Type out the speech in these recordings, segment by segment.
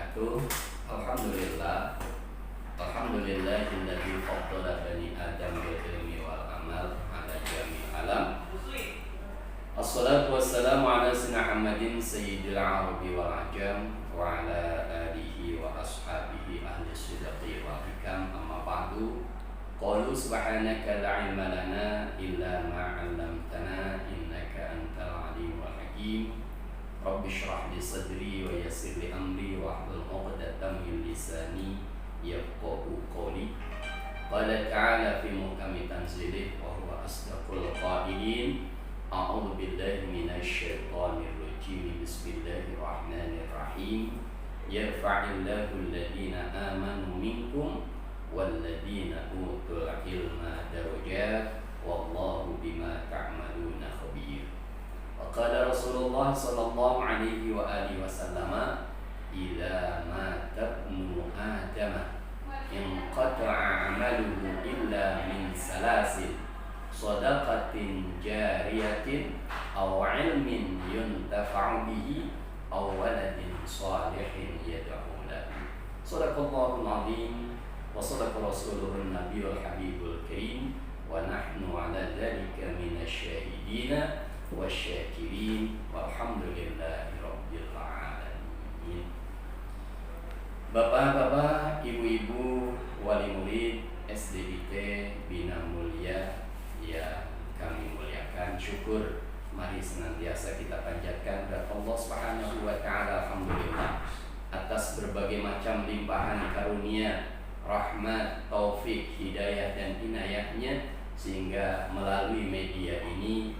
wabarakatuh. Alhamdulillah. Alhamdulillahilladzi faddala bani Adam bil ilmi wal amal ala jami'il alam. Assalatu wassalamu ala sayyidina Muhammadin sayyidil arabi wal ajam wa ala alihi wa ashabihi ahli sidqi wal hikam, amma ba'du. Qalu subhanaka la ilma lana illa ma 'allamtana innaka antal alimul hakim. Rabbi shrah li sadri wa yassir li amri wa hlul 'uqdatam min lisani yafqahu qawli. Qala ta'ala fi muhkami tanzilih wa huwa asdaqul qailin. A'udzu billahi minasy syaithanir rajim. Bismillahirrahmanirrahim. Yarfa'illahu alladhina amanu minkum walladzina utul ilma darajat wallahu bima ta'maluna khabir. Qala Rasulullah sallallahu alaihi wa alihi wasallam, idza mata ibnu Adam inqata'a 'amaluhu illa min salasin, shadaqatin jariyatin aw 'ilmin yuntafa'u bihi aw waladin shalihin yad'u lahu. Shadaqallahul 'azim wa shadaqa rasuluhun nabiyul habibul karim wa nahnu 'ala dzalika minasy syahidin wasyakirin walhamdulillahi rabbil alamin. Bapak-bapak, ibu-ibu, wali murid SDIT Bina Mulia yang kami muliakan, syukur mari senantiasa kita panjatkan kepada Allah Subhanahu wa taala, alhamdulillah atas berbagai macam limpahan karunia, rahmat, taufik, hidayah dan inayahnya, sehingga melalui media ini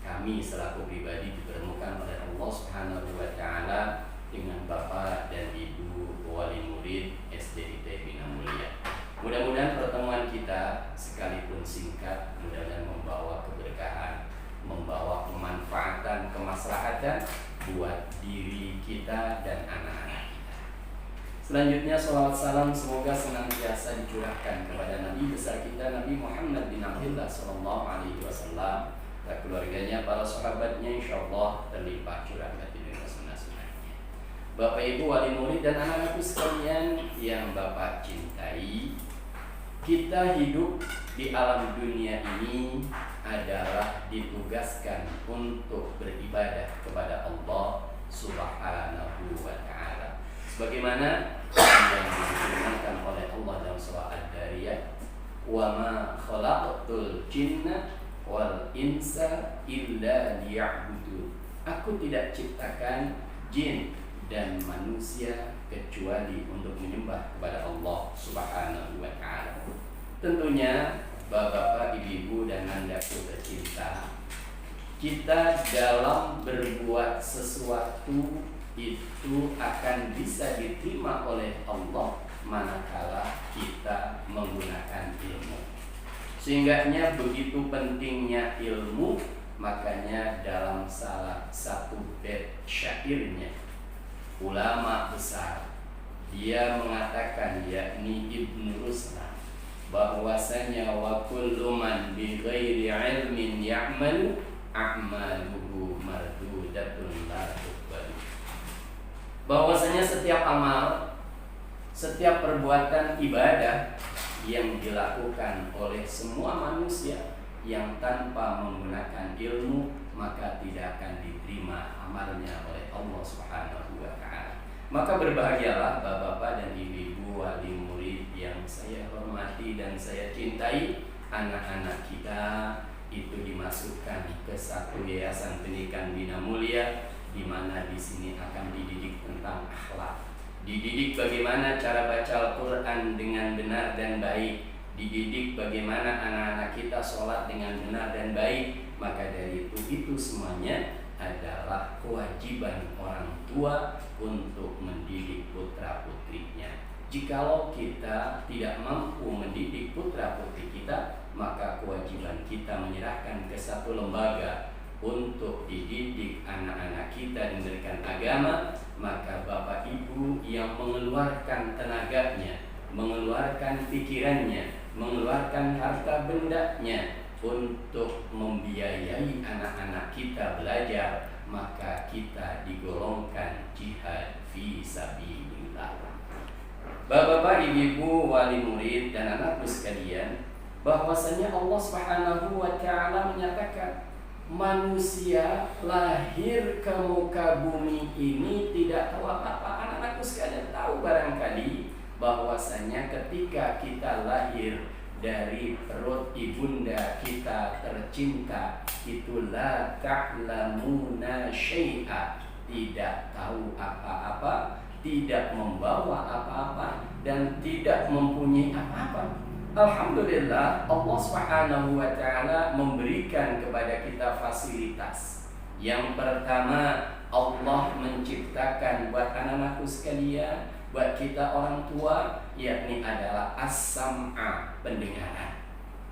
kami selaku pribadi dipertemukan oleh Allah Subhanahu wa taala dengan Bapak dan Ibu wali murid SDIT Bina Mulia. Mudah-mudahan pertemuan kita sekalipun singkat, mudah-mudahan membawa keberkahan, membawa kemanfaatan, kemaslahatan buat diri kita dan anak-anak kita. Selanjutnya salawat salam semoga senantiasa dicurahkan kepada Nabi besar kita Nabi Muhammad bin Abdullah sallallahu alaihi wasallam, keluarganya, para sahabatnya, insyaallah terlimpah curah hati dengan sunnah-sunnahnya. Bapak Ibu wali murid dan anak-anakku sekalian yang Bapak cintai, kita hidup di alam dunia ini adalah ditugaskan untuk beribadah kepada Allah Subhanahu wa taala. Sebagaimana yang difirmankan oleh Allah dalam surah Ad-Dariyat, "Wa ma khalaqtul jinna wal insa illa liya'budun." Aku tidak ciptakan jin dan manusia kecuali untuk menyembah kepada Allah Subhanahu wa taala. Tentunya Bapak, Ibu dan andaku tercinta, kita dalam berbuat sesuatu itu akan bisa diterima oleh Allah manakala kita menggunakan ilmu. Sehingganya begitu pentingnya ilmu, makanya dalam salah satu bait syairnya ulama besar dia mengatakan, yakni Ibnu Ruslan, bahwasanya wa kullu man bi ghairi ilmin ya'malu a'maluhu mardudatun la tuqbalu. Bahwasanya setiap amal, setiap perbuatan ibadah yang dilakukan oleh semua manusia yang tanpa menggunakan ilmu, maka tidak akan diterima amalnya oleh Allah Subhanahu wa taala. Maka berbahagialah Bapak-bapak dan Ibu-ibu wali murid yang saya hormati dan saya cintai, anak-anak kita itu dimasukkan ke satu yayasan pendidikan Bina Mulia, di mana di sini akan dididik tentang akhlak, dididik bagaimana cara baca Al-Quran dengan benar dan baik, dididik bagaimana anak-anak kita sholat dengan benar dan baik. Maka dari itu semuanya adalah kewajiban orang tua untuk mendidik putra-putrinya. Jikalau kita tidak mampu mendidik putra-putri kita, maka kewajiban kita menyerahkan ke satu lembaga untuk dididik anak-anak kita dan memberikan agama. Maka Bapak Ibu yang mengeluarkan tenaganya, mengeluarkan pikirannya, mengeluarkan harta bendanya untuk membiayai anak-anak kita belajar, maka kita digolongkan jihad fi sabilillah. kita. Bapak-bapak, ibu-ibu, wali murid dan anakku sekalian, bahwasanya Allah Subhanahu wa taala menyatakan manusia lahir ke muka bumi ini tidak tahu apa-apa. Anak-anakku sekalian tahu barangkali bahwasanya ketika kita lahir dari perut ibunda kita tercinta, itu la ta'lamuna syai'a, tidak tahu apa-apa, tidak membawa apa-apa, dan tidak mempunyai apa-apa. Alhamdulillah, Allah Subhanahu wa taala memberikan kepada kita fasilitas. Yang pertama, Allah menciptakan buat anak-anakku sekalian, buat kita orang tua, yakni adalah as-sam'a, pendengaran.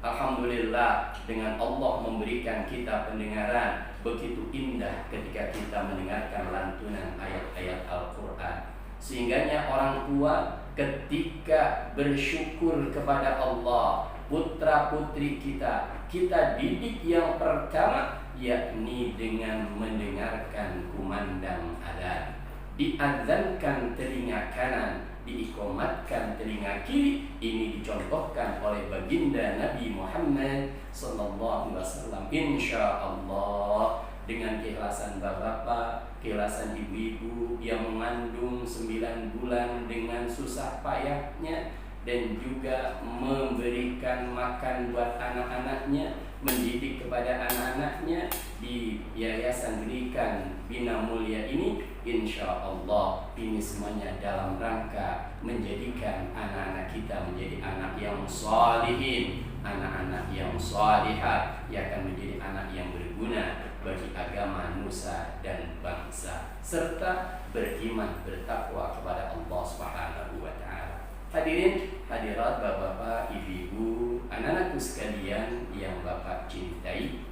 Alhamdulillah, dengan Allah memberikan kita pendengaran, begitu indah ketika kita mendengarkan lantunan ayat-ayat Al-Quran. Sehingganya orang tua ketika bersyukur kepada Allah, putra putri kita didik yang pertama, yakni dengan mendengarkan kumandang adzan. Diadzankan telinga kanan, diikomatkan telinga kiri. Ini dicontohkan oleh baginda Nabi Muhammad sallallahu alaihi wasallam. Insyaallah, dengan keikhlasan bapak-bapak, keikhlasan ibu-ibu yang mengandung 9 bulan dengan susah payahnya, dan juga memberikan makan buat anak-anaknya, mendidik kepada anak-anaknya di Yayasan Pendidikan Bina Mulia ini, insya Allah ini semuanya dalam rangka menjadikan anak-anak kita menjadi anak yang sholihin, anak-anak yang sholihat, yang akan menjadi anak yang berguna bagi agama, nusa, dan bangsa, serta beriman, bertakwa kepada Allah Subhanahu wa taala. Hadirin, hadirat, bapak-bapak, ibu-ibu, anak-anakku sekalian yang Bapak cintai,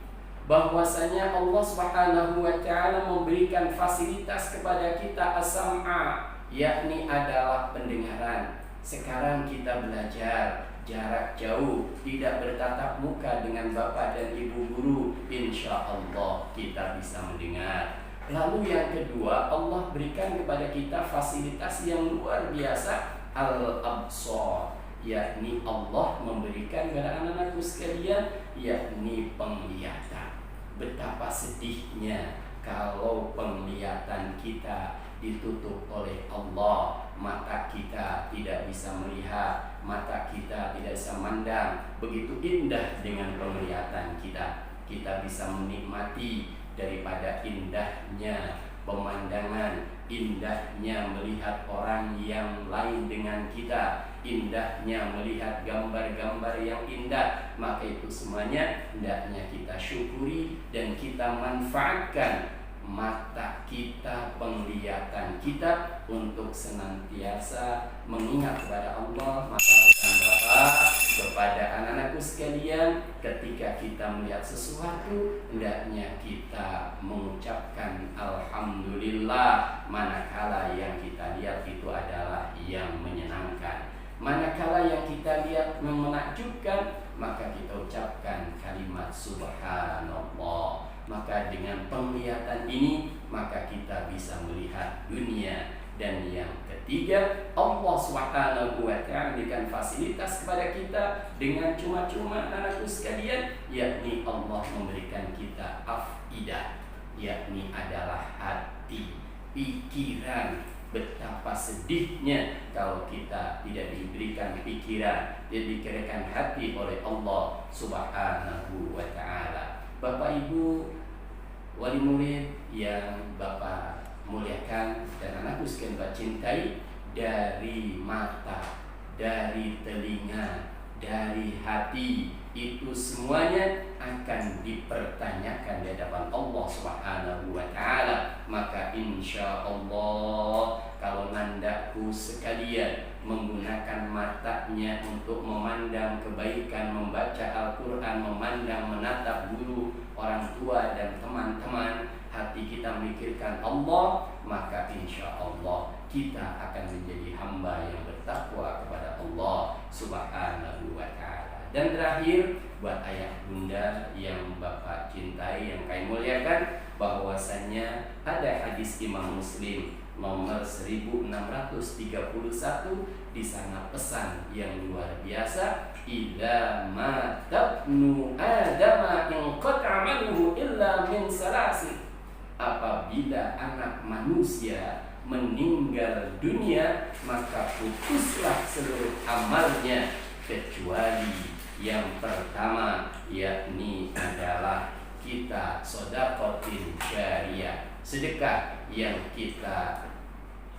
bahwasanya Allah Subhanahu wa taala memberikan fasilitas kepada kita as-sam'a, yakni adalah pendengaran. Sekarang kita belajar jarak jauh, tidak bertatap muka dengan bapak dan ibu guru, insya Allah kita bisa mendengar. Lalu yang kedua, Allah berikan kepada kita fasilitas yang luar biasa, al-absar, yakni Allah memberikan kepada anak-anakku sekalian, yakni penglihatan. Betapa sedihnya kalau penglihatan kita ditutup oleh Allah, mata kita tidak bisa melihat, mata kita tidak bisa mandang. Begitu indah dengan penglihatan kita, kita bisa menikmati daripada indahnya pemandangan, indahnya melihat orang yang lain dengan kita, indahnya melihat gambar-gambar yang indah. Maka itu semuanya hendaknya kita syukuri dan kita manfaatkan mata kita, penglihatan kita untuk senantiasa mengingat kepada Allah. Maka pesan Bapak kepada anak-anakku sekalian, ketika kita melihat sesuatu, hendaknya kita mengucapkan Alhamdulillah, manakala yang kita lihat itu adalah yang menyenangkan. Manakala yang kita lihat yang menakjubkan, maka kita ucapkan kalimat Subhanallah. Maka dengan penglihatan ini, maka kita bisa melihat dunia. Dan yang ketiga, Allah Subhanahu wa taala memberikan fasilitas kepada kita dengan cuma-cuma anakku sekalian, yakni Allah memberikan kita afidah, yakni adalah hati, pikiran. Betapa sedihnya kalau kita tidak diberikan pikiran, tidak diberikan hati oleh Allah Subhanahu wa taala. Bapak Ibu wali murid yang Bapak muliakan dan anakku sekalian Bapak cintai, dari mata, dari telinga, dari hati, itu semuanya akan dipertanyakan di hadapan Allah Subhanahu wa taala. Maka insya Allah kalau nandaku sekalian menggunakan matanya untuk memandang kebaikan, membaca Al-Quran, memandang, menatap guru, orang tua, dan teman-teman, hati kita memikirkan Allah, maka insya Allah kita akan menjadi hamba yang bertakwa kepada Allah Subhanahu wa taala. Dan terakhir, buat ayah bunda yang Bapak cintai, yang kami muliakan, bahwasanya ada hadis Imam Muslim nomor 1631. Di sana pesan yang luar biasa, idza matabnu adama in qat'amaluhu illa min salasin. Apabila anak manusia meninggal dunia, maka putuslah seluruh amalnya kecuali yang pertama, yakni adalah kita sedekatin syariah, sedekah yang kita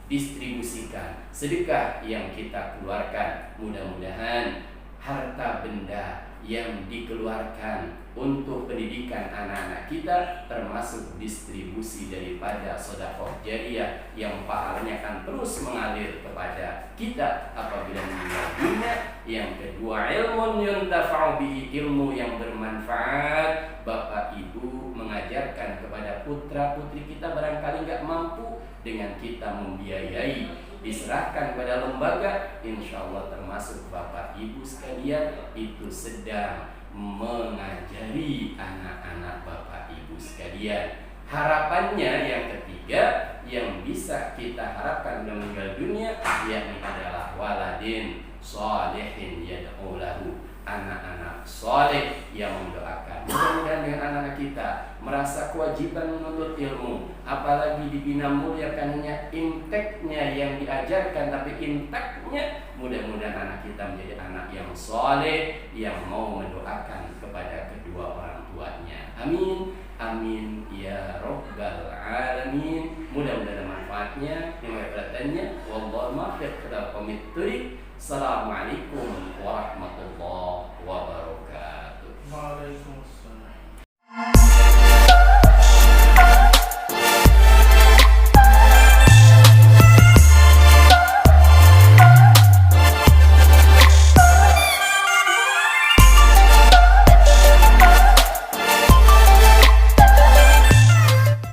distribusikan, sedekah yang kita keluarkan. Mudah-mudahan harta benda yang dikeluarkan untuk pendidikan anak-anak kita termasuk distribusi daripada sedekah jariyah yang pahalanya akan terus mengalir kepada kita apabila meninggal dunia. Yang kedua, ilmun yuntafa'u bihi, ilmu yang bermanfaat. Bapak Ibu mengajarkan kepada putra-putri kita barangkali nggak mampu, dengan kita membiayai, diserahkan pada lembaga, insya Allah termasuk Bapak Ibu sekalian itu sedang mengajari anak-anak Bapak Ibu sekalian. Harapannya yang ketiga yang bisa kita harapkan dalam meninggal dunia, yakni adalah waladin sholihin yad'u lahu, anak-anak soleh yang mendoakan. Mudah-mudahan dengan anak-anak kita merasa kewajiban menuntut ilmu, apalagi di Bina Mulia kan hanya inteknya yang diajarkan, tapi intaknya mudah-mudahan anak kita menjadi anak yang soleh, yang mau mendoakan kepada kedua orang tuanya. Amin, amin ya rabbal alamin. Mudah-mudahan manfaatnya, perhatiannya. Wallahu muwaffiq ila aqwamit thoriq. Assalamualaikum warahmatullahi wabarakatuh. Waalaikumsalam.